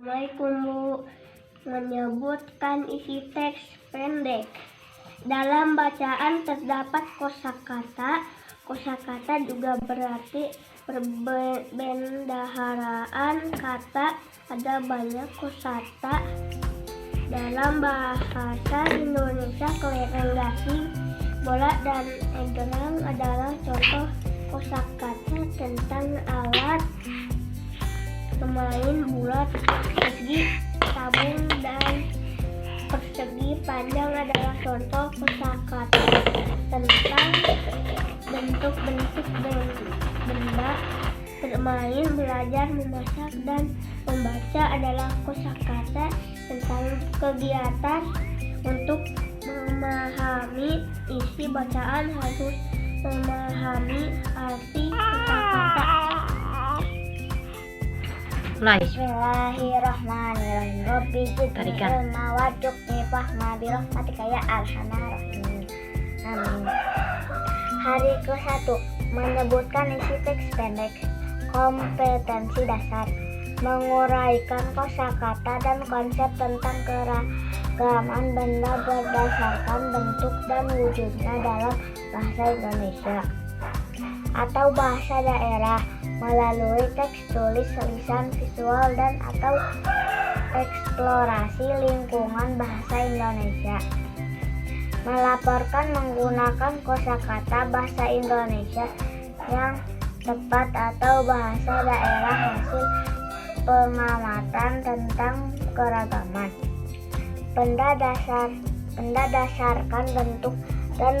Assalamualaikum Bu. Menyebutkan isi teks pendek. Dalam bacaan terdapat kosakata. Kosakata juga berarti perbendaharaan kata. Ada banyak kosakata. Dalam bahasa Indonesia, kelereng, gasing, bola, dan egrang adalah contoh kosakata tentang alat bermain. Bulat, persegi, tabung, dan persegi panjang adalah contoh kosakata tentang bentuk-bentuk benda. Bermain, belajar, memasak, dan membaca adalah kosakata tentang kegiatan. Untuk memahami isi bacaan harus memahami arti kata-kata. Mulai. Bismillahirrahmanirrahim. Rabbi zidni ilma warzuqni fahma birahmatika ya arhamar rahimin. Amin. Hari ke-1 menyebutkan isi teks pendek. Kompetensi dasar. Menguraikan kosakata dan konsep tentang keragaman benda berdasarkan bentuk dan wujudnya dalam bahasa Indonesia atau bahasa daerah melalui teks tulis, lisan, visual, dan atau eksplorasi lingkungan bahasa Indonesia. Melaporkan menggunakan kosakata bahasa Indonesia yang tepat atau bahasa daerah hasil pengamatan tentang keragaman. Benda dasarkan bentuk dan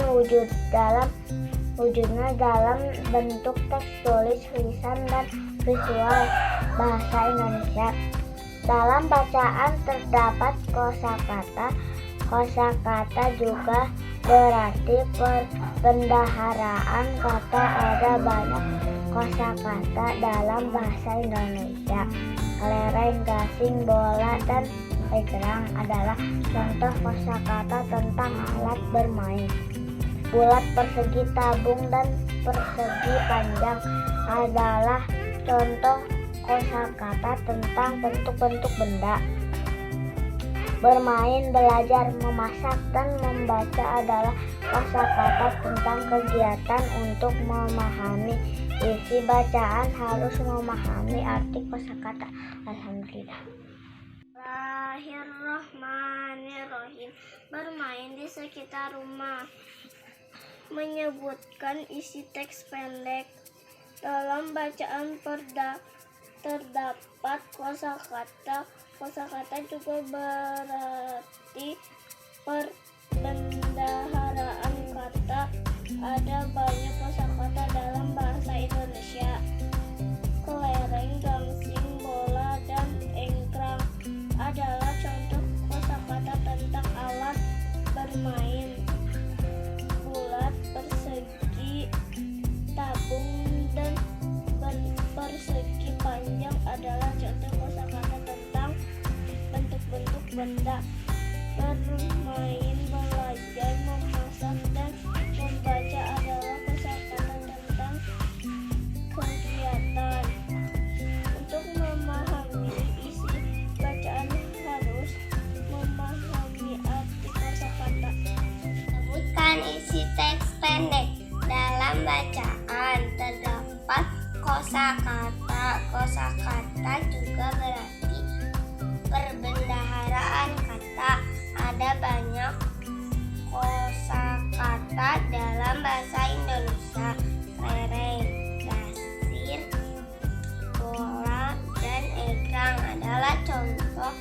wujudnya dalam bentuk teks tulis, lisan, dan visual bahasa Indonesia. Dalam bacaan terdapat kosakata. Kosakata juga berarti perbendaharaan kata. Ada banyak kosakata dalam bahasa Indonesia. Kelereng, gasing, bola, dan egrang adalah contoh kosakata tentang alat bermain. Bulat, persegi, tabung, dan persegi panjang adalah contoh kosakata tentang bentuk-bentuk benda. Bermain, belajar, memasak, dan membaca adalah kosakata tentang kegiatan. Untuk memahami isi bacaan harus memahami arti kosakata. Alhamdulillah. Bismillahirrahmanirrahim. Bermain di sekitar rumah. Menyebutkan isi teks pendek. Dalam bacaan terdapat kosakata. Kosakata juga berarti perbendaharaan kata. Ada banyak kosakata dalam bahasa Indonesia. Kelereng, gasing, bola, dan egrang adalah contoh kosakata tentang alat bermain. Bulat, persegi, tabung, dan persegi panjang adalah contoh kosakata tentang bentuk-bentuk benda. Bermain, belajar, memasak, dan membaca adalah kosakata tentang kegiatan. Untuk memahami isi bacaan harus memahami arti kosakata. Sebutkan isi teks pendek. Dalam bacaan terdapat kosakata. Kosakata juga berarti perbendaharaan kata. Ada banyak kosakata dalam bahasa Indonesia. Kelereng, gasir, bola, dan egrang adalah contoh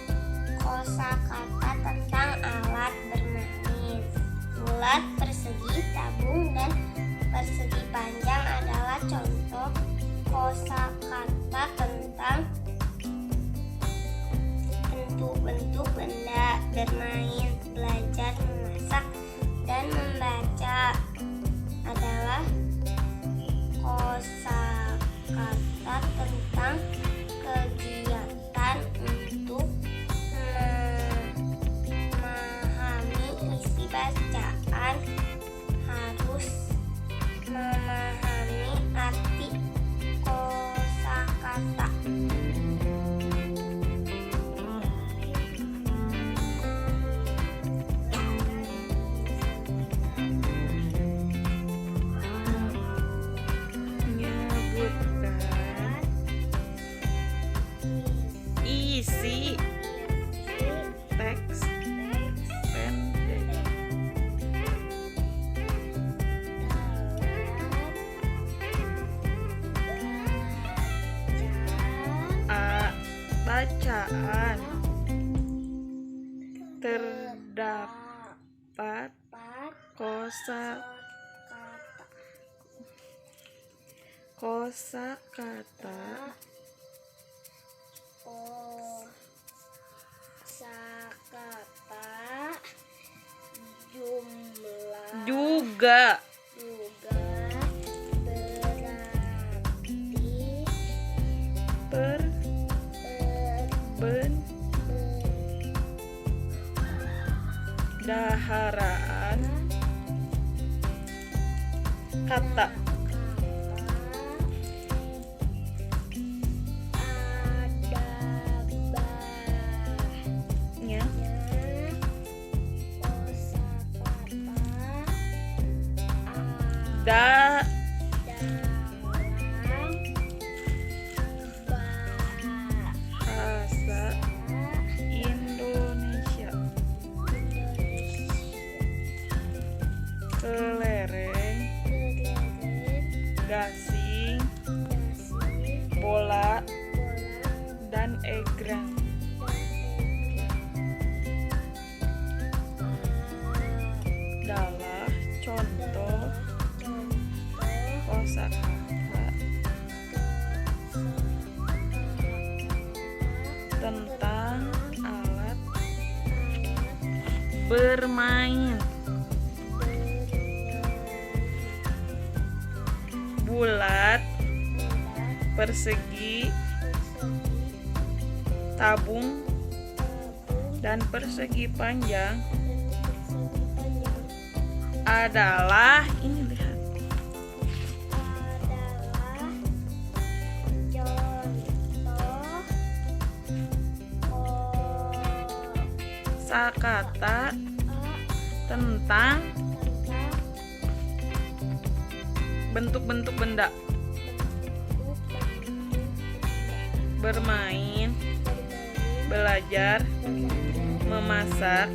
kosakata tentang alat bermain. Bulat, persegi, tabung, dan persegi panjang adalah contoh kosakata tentang bentuk-bentuk benda. Bermain, belajar, memasak, dan membaca adalah kosakata tentang kegiatan. Untuk memahami isi bacaan harus memahami arti kosakata. isi teks pendek. A. Bacaan terdapat kosakata jumlah juga berarti perbendaharaan kata nya da bahasa Indonesia. Kelereng, gasing, bola, dan egrang. Adalah contoh kosakata tentang alat bermain. Bulat, persegi, tabung, dan persegi panjang adalah ini lihat kosakata tentang bentuk-bentuk benda, bermain, belajar, memasak,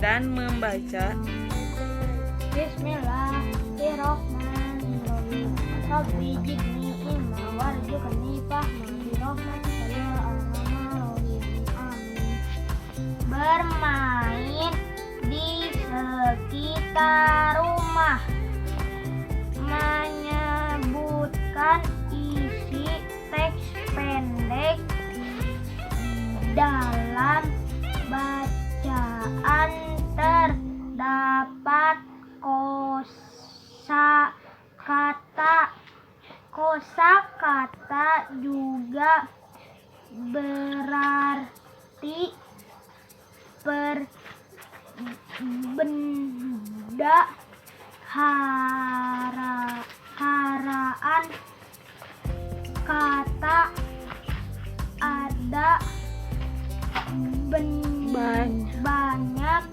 dan membaca. Bismillahirrahmanirrahim. Rabbi jidni ilma warzuqni fahma bi rahmatika ya arhamar rahimin. Amin. Bermain di sekitar rumah menyebutkan isi teks pendek dalam bacaan terdapat kosakata juga berarti perbendaharaan kata ada banyak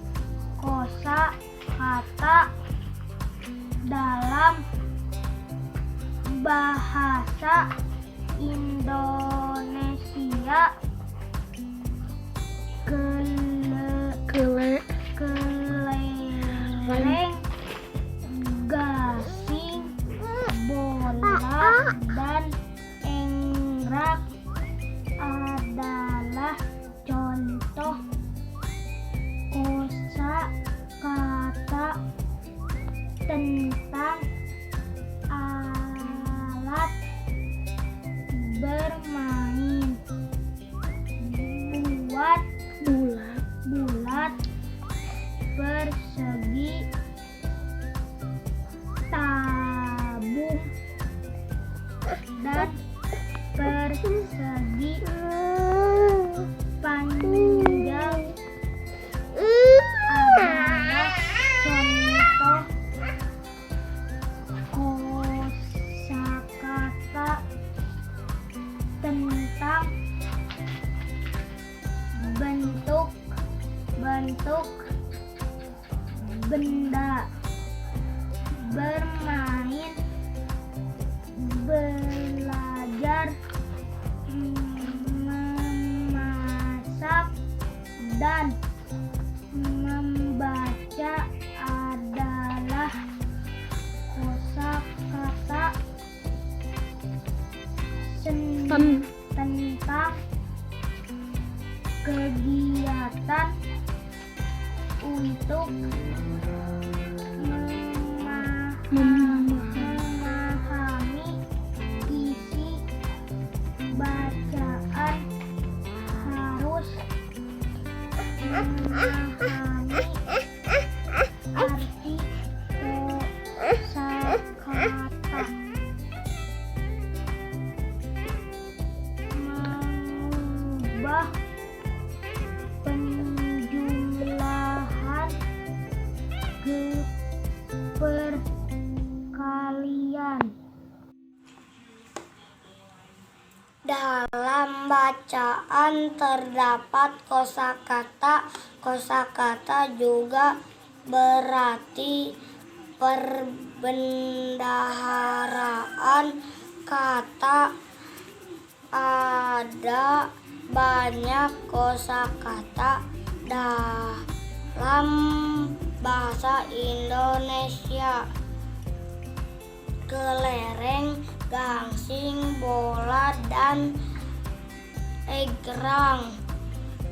kosakata dalam bahasa Indonesia. Kelereng, gasing, bola, dan egrang adalah contoh kosakata tentang alat bermain. Bulat, persegi, tabung, dan persegi panjang adalah contoh kosakata tentang bentuk benda, bermain, belajar, memasak, dan membaca adalah kosakata tentang kegiatan untuk memahami isi bacaan, harus memahami arti kosakata, mengubah penjumlahan ke perkalian. Dalam bacaan terdapat kosakata. Kosakata juga berarti perbendaharaan kata. Ada banyak kosakata dalam bahasa Indonesia. Kelereng, gangsing, bola, dan egrang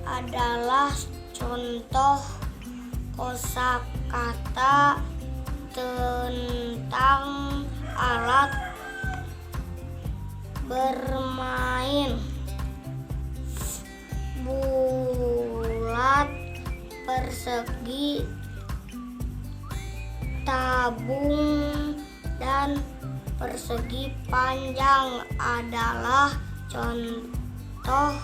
adalah contoh kosakata tentang alat bermain. Bulat, persegi, tabung, dan persegi panjang adalah contoh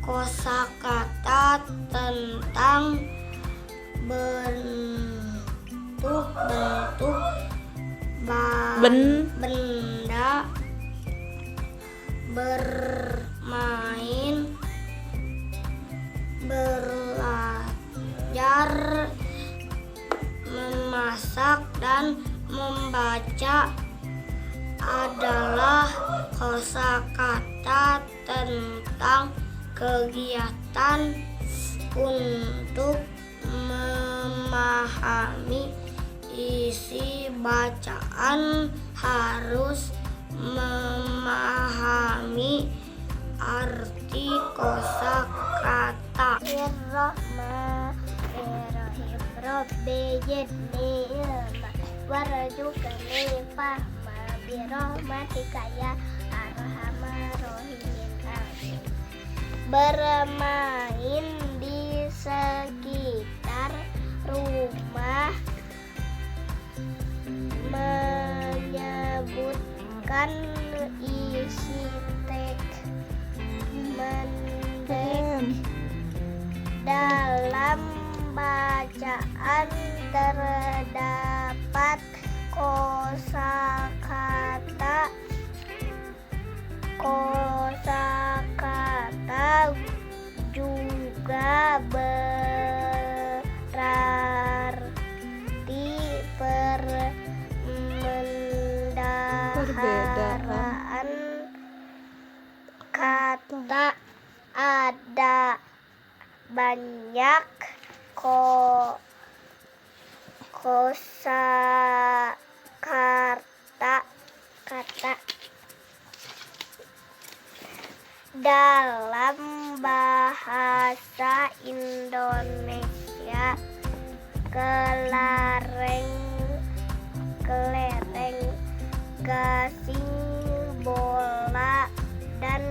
kosakata tentang bentuk-bentuk benda bermain, belajar, memasak, dan membaca adalah kosakata tentang kegiatan untuk memahami isi bacaan, harus memahami arti kosakata. Bismillahirrahmanirrahim. Rabbi zidni ilma warzuqni fahma birahmatika ya arhamar rahimin. Amin. Bermain di sekitar rumah menyebutkan isi teks mendek. Dalam bacaan terdapat kosakata. Kosakata juga berarti perbendaharaan kata. Ada banyak kosakata dalam bahasa Indonesia. Kelereng, gasing, bola, dan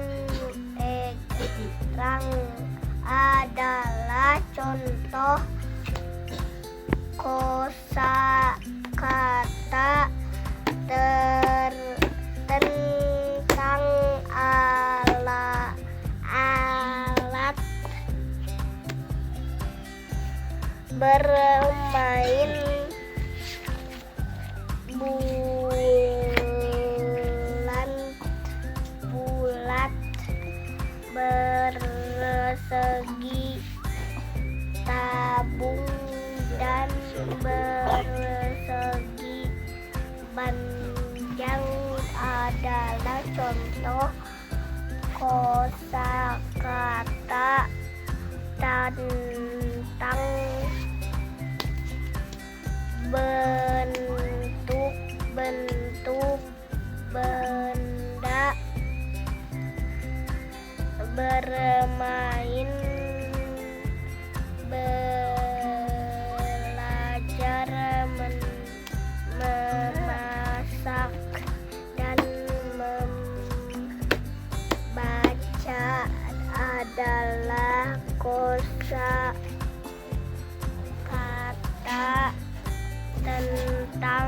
egrang adalah contoh kosakata tentang alat bermain. Bulat, persegi, tabung, dan persegi panjang adalah contoh kosakata tentang bentuk-bentuk benda, bermain, belajar, memasak, dan membaca adalah kosa kata tentang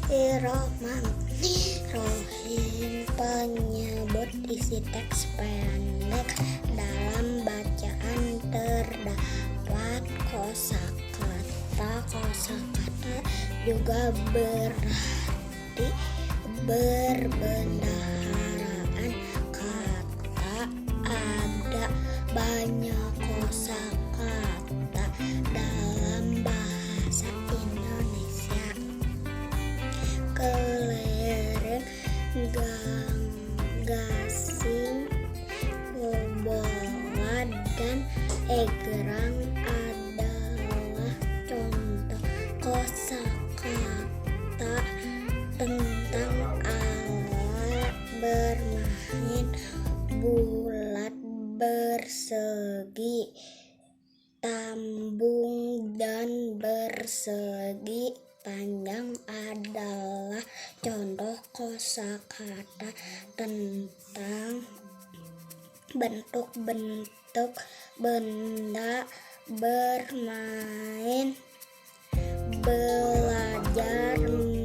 Bismillahirrahmanirrahim. Penyebut isi teks pendek. Dalam bacaan terdapat kosakata. Kosakata juga berarti berbendaharaan kata. Ada banyak kosakata dalam bahasa Indonesia. Kelereng, gasing, bola, dan egrang adalah contoh kosakata tentang alat bermain. Bulat, bersegi, tambung, dan bersegi panjang adalah contoh kosakata tentang bentuk-bentuk benda, bermain, belajar,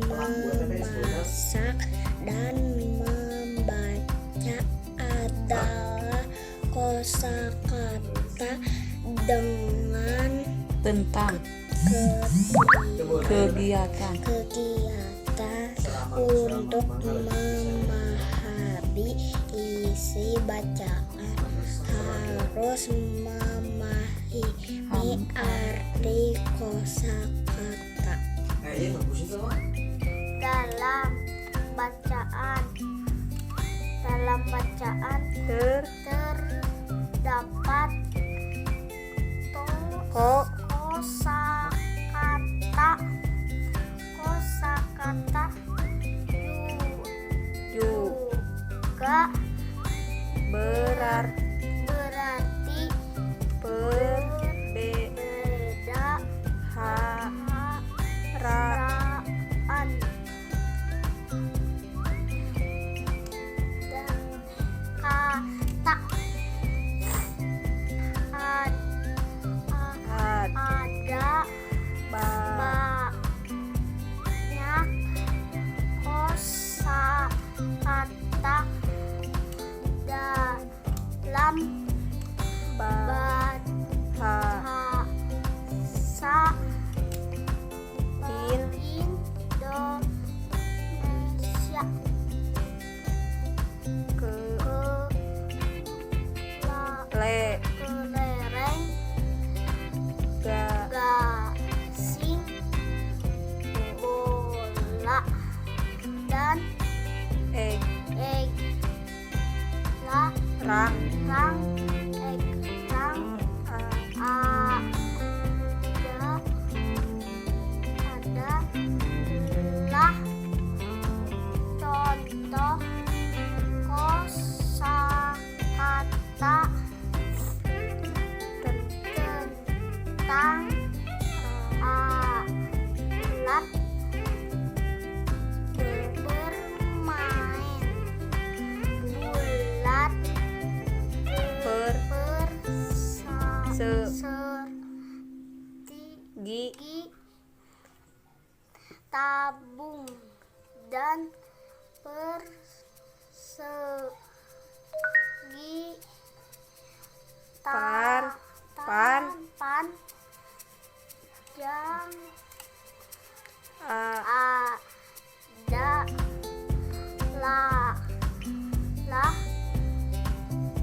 memasak, dan membaca adalah kosakata dengan Tentang kegiatan untuk memahami isi bacaan. Harus memahami arti kosakata. Dalam bacaan terdapat kosakata juga berarti perbedaan. Dan kata ada banyak kosakata dalam bahasa Indonesia. Kelereng, gasing, bola, dan egrang adalah contoh kosakata tentang alat bermain. Bulat, bersegi, tabung, dan persegi. Panjang adalah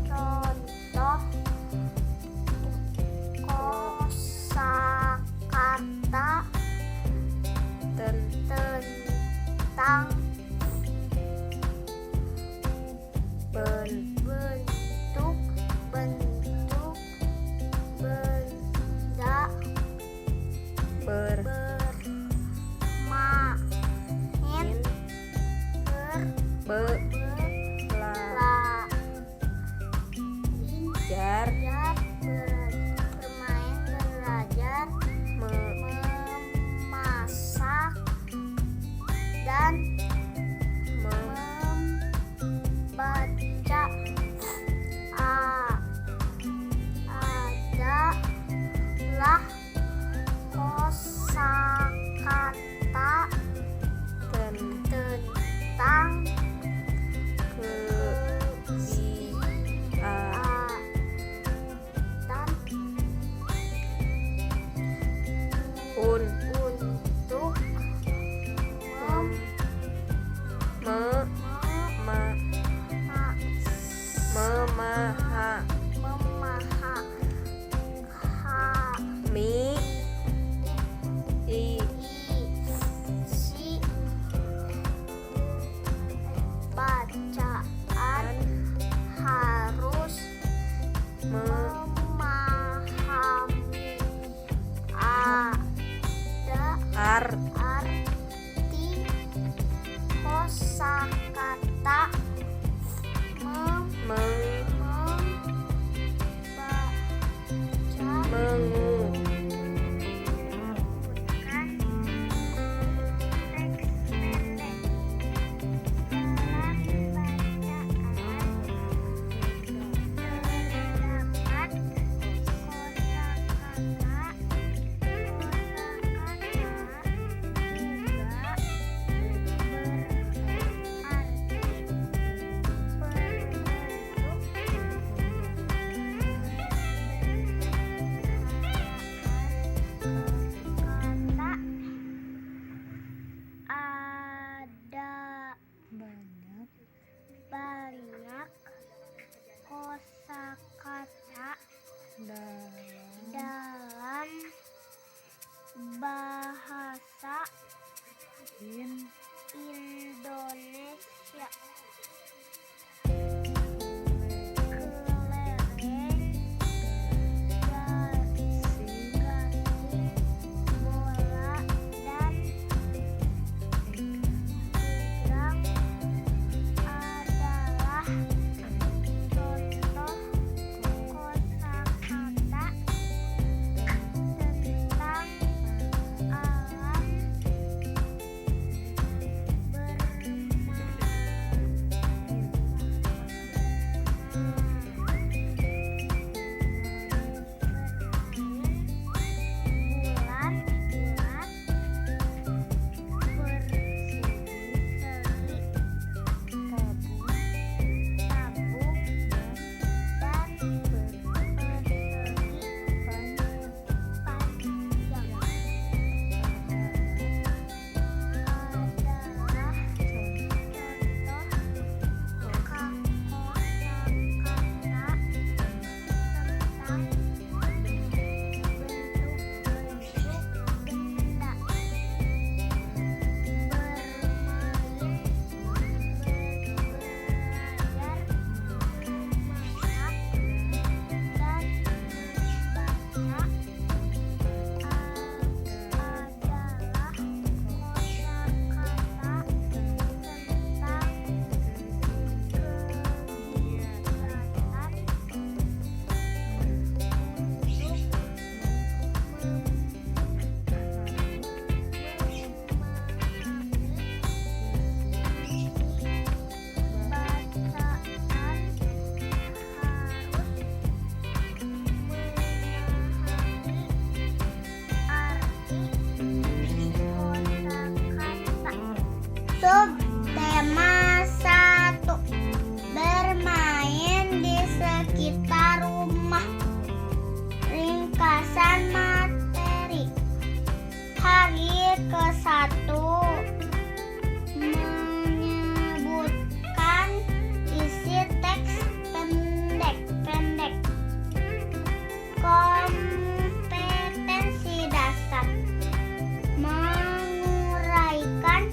contoh kosakata tentang bentuk belajar, bermain, belajar, memasak, dan membaca. Adalah kosakata tentang untuk memahami isi bacaan, harus memahami arti kosakata, membaca, menggunakan teks pendek dalam bacaan. Terdapat banyak kosakata dalam bahasa Indonesia. Kelereng, gasing, bola, dan gerang adalah contoh kosakata tentang alam bulan, tabung, dan persegi panjang. Adalah contoh kosakata tentang bentuk-bentuk benda. Subtema 1. Bermain di sekitar rumah. Ringkasan materi. Hari ke-1 menyebutkan isi teks pendek-pendek. Kompetensi dasar. Menguraikan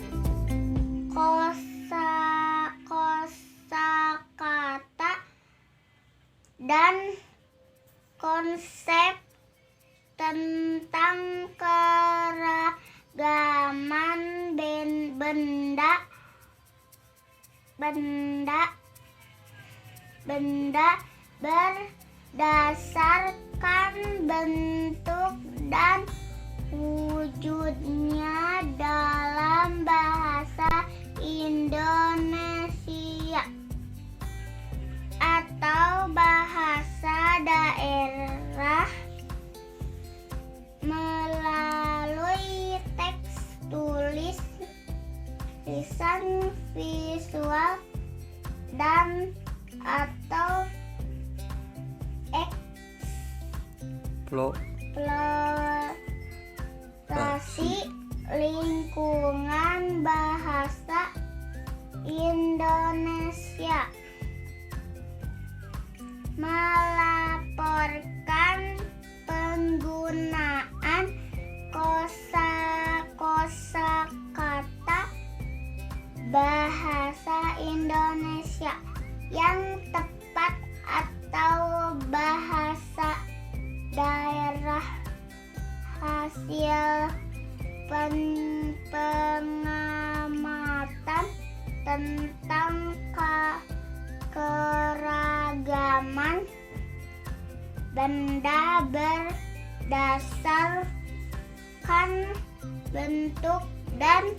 kosakata dan konsep tentang keragaman benda berdasarkan bentuk dan wujudnya dalam bahasa Indonesia atau bahasa daerah melalui teks tulis, lisan, visual, dan atau eksplorasi lingkungan bahasa Indonesia, melaporkan penggunaan kosakata bahasa Indonesia yang tepat atau bahasa daerah hasil pengamatan tentang keragaman benda berdasarkan bentuk dan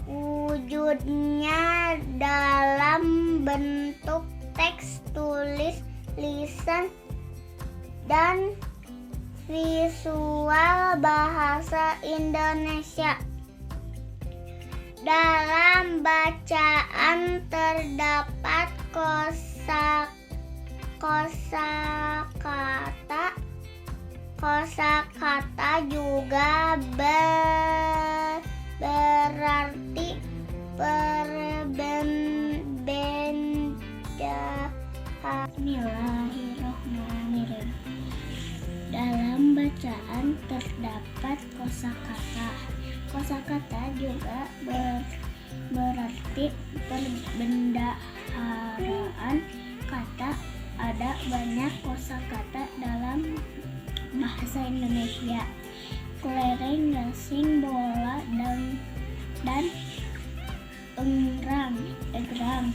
wujudnya dalam bentuk teks tulis, lisan, dan visual bahasa Indonesia. Dalam bacaan terdapat kosakata juga berarti perbedaan. Bismillahirrahmanirrahim. Dalam bacaan terdapat kosakata. Kosakata juga berarti perbendaharaan kata. Ada banyak kosakata dalam bahasa Indonesia. Kelereng, gasing, bola, dan egrang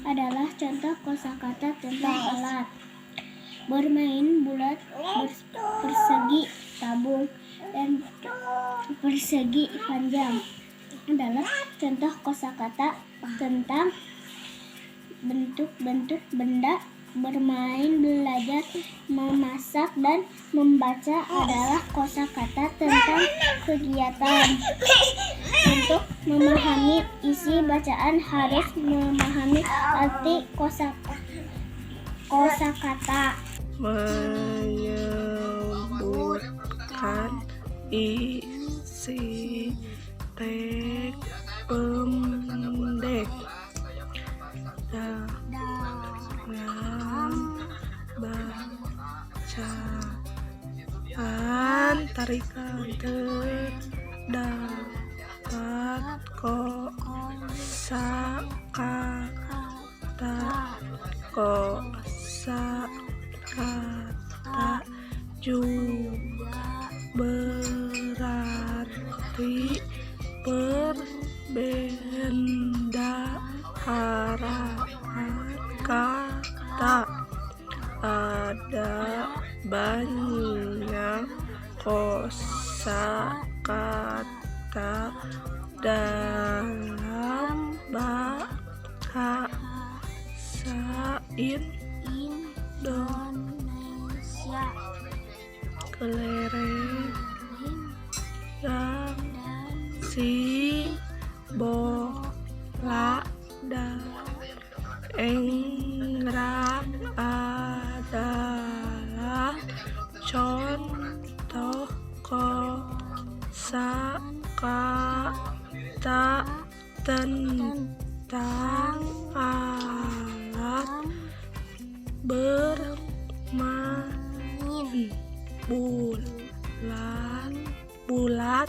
adalah contoh kosakata tentang alat. Bermain, bulat, persegi, tabung, dan persegi panjang adalah contoh kosakata tentang bentuk-bentuk benda. Bermain, belajar, memasak, dan membaca adalah kosakata tentang kegiatan. Untuk memahami isi bacaan harus memahami arti kosakata. Menyebutkan isi teks pendek bacaan tarikan terdapat kosakata juga berarti perbendaharaan kata. Ada banyak kosakata dalam bahasa Indonesia. Kelereng, gasing, bola, dan egrang adalah contoh kosakata tentang alat. Bermain, bulat,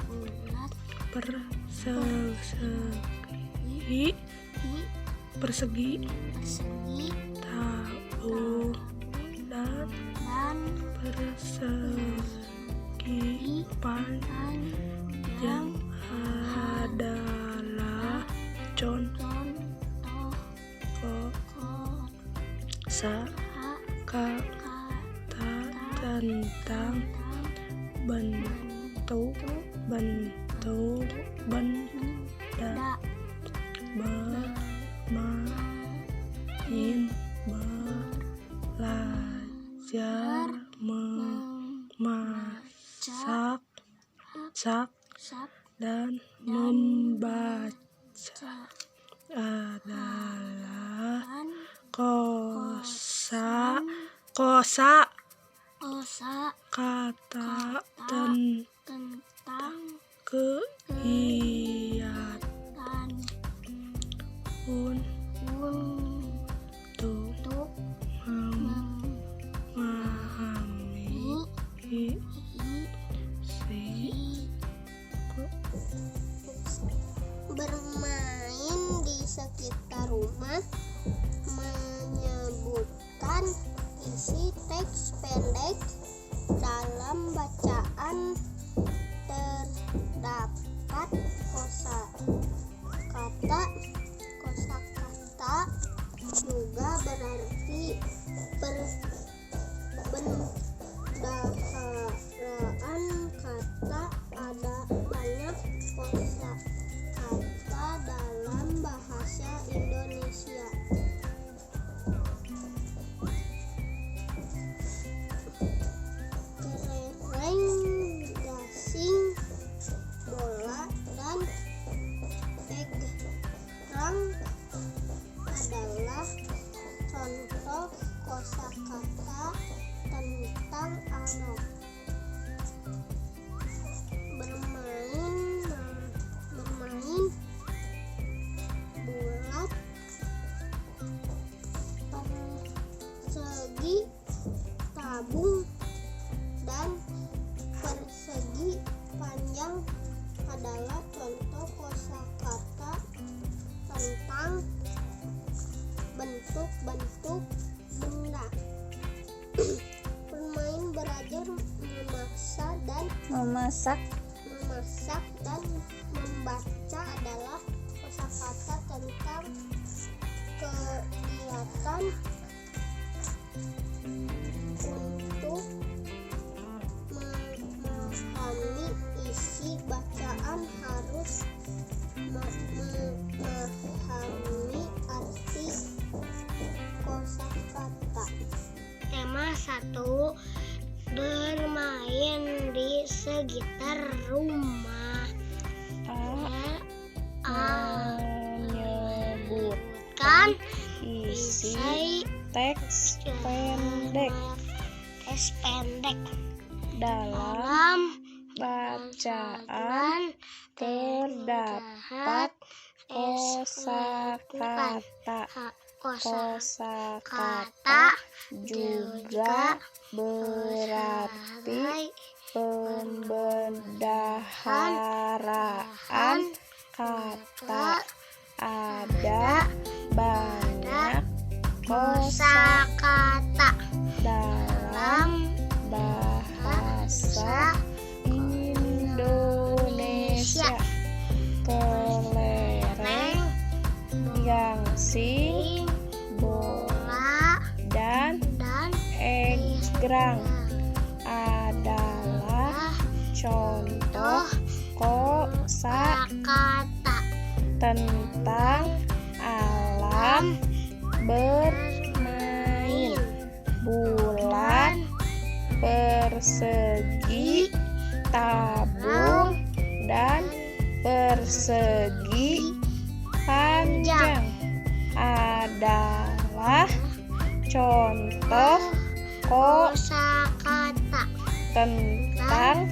persegi, tabung, dan persegi panjang adalah contoh kosakata kata tentang bentuk benda, bermain, belajar, memasak, dan membaca adalah kosa kata tentang kegiatan untuk memahami bermain di sekitar rumah menyebutkan isi teks pendek dalam bacaan. Terdapat kosakata juga berarti perbendaharaan kata. Ada banyak kosakata dalam bahasa Indonesia. Kelereng, gasing, bola, dan egrang adalah contoh kosakata tentang alat bermain. Bulat, persegi, tabung, dan persegi panjang adalah contoh kosakata tentang bentuk-bentuk benda. Bermain, belajar, memasak dan membaca adalah kosakata tentang kegiatan untuk memahami isi bacaan. Harus memahami arti kosakata. Tema 1. Bermain di sekitar rumah. Menyebutkan isi teks pendek dalam bacaan. Terdapat kosakata juga berarti pembendaharaan kata. Ada banyak kosakata dalam bahasa Indonesia. Kelereng, gasing, bola, dan egrang adalah contoh kosakata tentang alam bermain. Bulat, persegi, tabung, dan persegi panjang adalah contoh kosakata tentang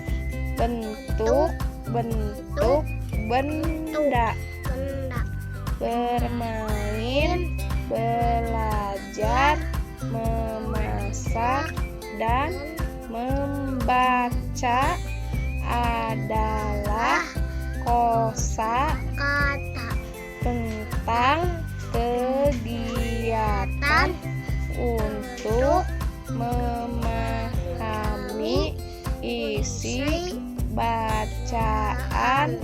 bentuk-bentuk benda. Bermain, belajar, memasak, dan membaca adalah kosakata tentang kegiatan untuk memahami isi bacaan.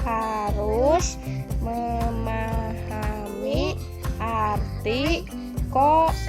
Harus memahami arti kosakata.